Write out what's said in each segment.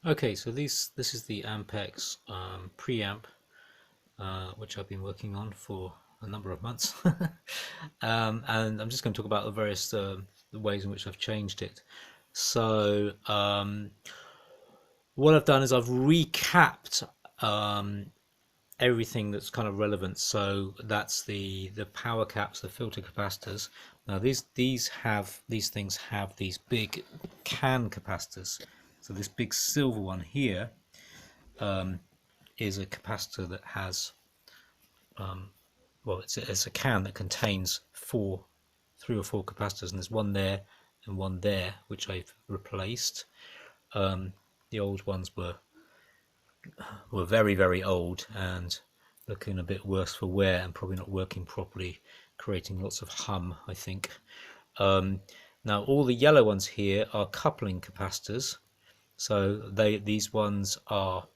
Okay, so this is the Ampex Pre Amp, which I've been working on for a number of months, and I'm just going to talk about the various the ways in which I've changed it. So what I've done is I've recapped everything that's kind of relevant. So that's the power caps, the filter capacitors. Now these things have these big can capacitors. So this big silver one here is a capacitor that has well, it's a can that contains three or four capacitors, and there's one there and one there, which I've replaced. The old ones were very, very old and looking a bit worse for wear and probably not working properly, creating lots of hum, I think. Now all the yellow ones here are coupling capacitors, so these ones are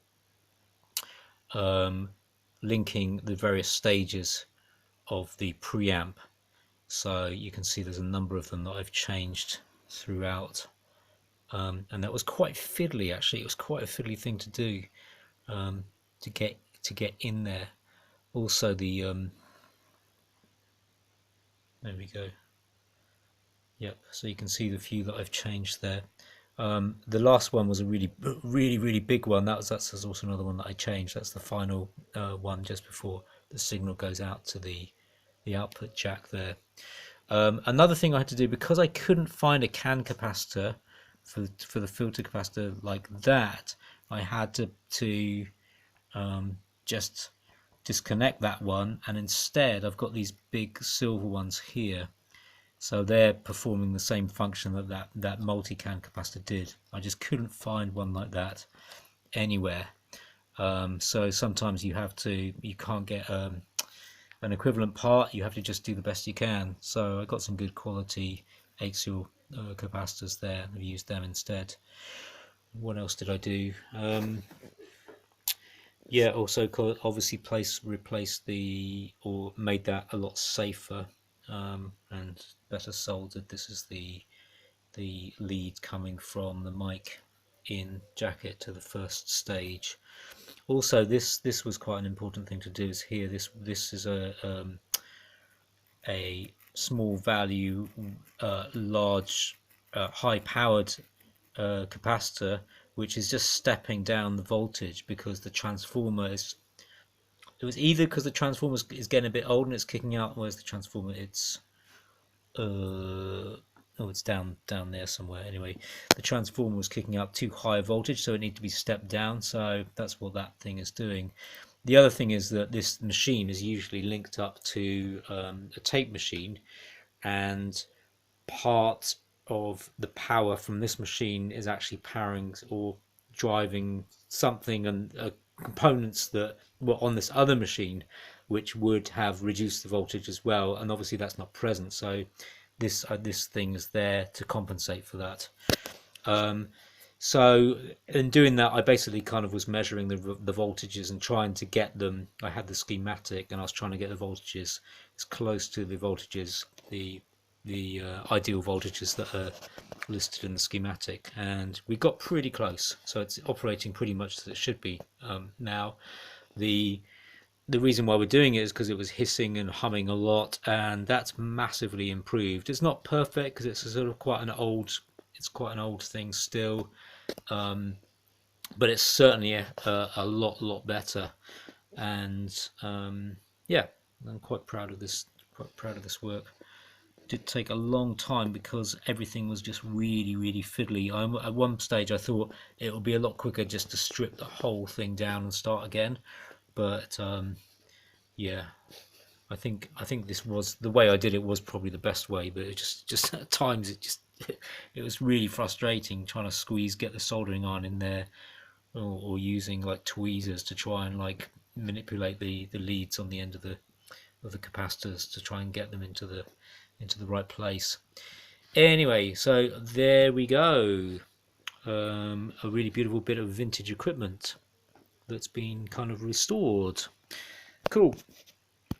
linking the various stages of the preamp. So you can see there's a number of them that I've changed throughout, and that was quite fiddly. Actually, it was quite a fiddly thing to do, to get in there. Also the there we go. Yep. So you can see the few that I've changed there. The last one was a really big one. That's also another one that I changed. That's the final one just before the signal goes out to the output jack there. Another thing I had to do, because I couldn't find a can capacitor for the filter capacitor like that, I had to just disconnect that one, and instead I've got these big silver ones here. So they're performing the same function that multi-can capacitor did. I just couldn't find one like that anywhere. So sometimes you can't get an equivalent part. You have to just do the best you can. So I got some good quality axial capacitors there. I've used them instead. What else did I do? Yeah, also obviously replaced or made that a lot safer and better soldered. This is the lead coming from the mic in jacket to the first stage. Also, this was quite an important thing to do. Is here this is a small value, large, high powered capacitor, which is just stepping down the voltage because the transformer is. It was either because the transformer is getting a bit old and it's kicking out. Where's the transformer? It's oh, it's down there somewhere. Anyway, the transformer was kicking out too high a voltage, so it needed to be stepped down. So that's what that thing is doing. The other thing is that this machine is usually linked up to a tape machine, and part of the power from this machine is actually powering or driving something and components that were on this other machine, which would have reduced the voltage as well, and obviously that's not present. So this thing is there to compensate for that. So in doing that, I basically kind of was measuring the voltages and trying to get them. I had the schematic and I was trying to get the voltages as close to the voltages, the ideal voltages that are listed in the schematic, and we got pretty close. So it's operating pretty much as it should be now. The reason why we're doing it is because it was hissing and humming a lot, and that's massively improved. It's not perfect because it's a sort of quite an old thing still, but it's certainly a lot better. And yeah, I'm quite proud of this. Quite proud of this work. It did take a long time because everything was just really fiddly. At one stage I thought it would be a lot quicker just to strip the whole thing down and start again, but yeah, I think this was the way I did it was probably the best way, but it just at times it was really frustrating trying to get the soldering iron in there, or using like tweezers to try and like manipulate the leads on the end of the capacitors to try and get them into the right place. Anyway, so there we go. A really beautiful bit of vintage equipment that's been kind of restored. Cool.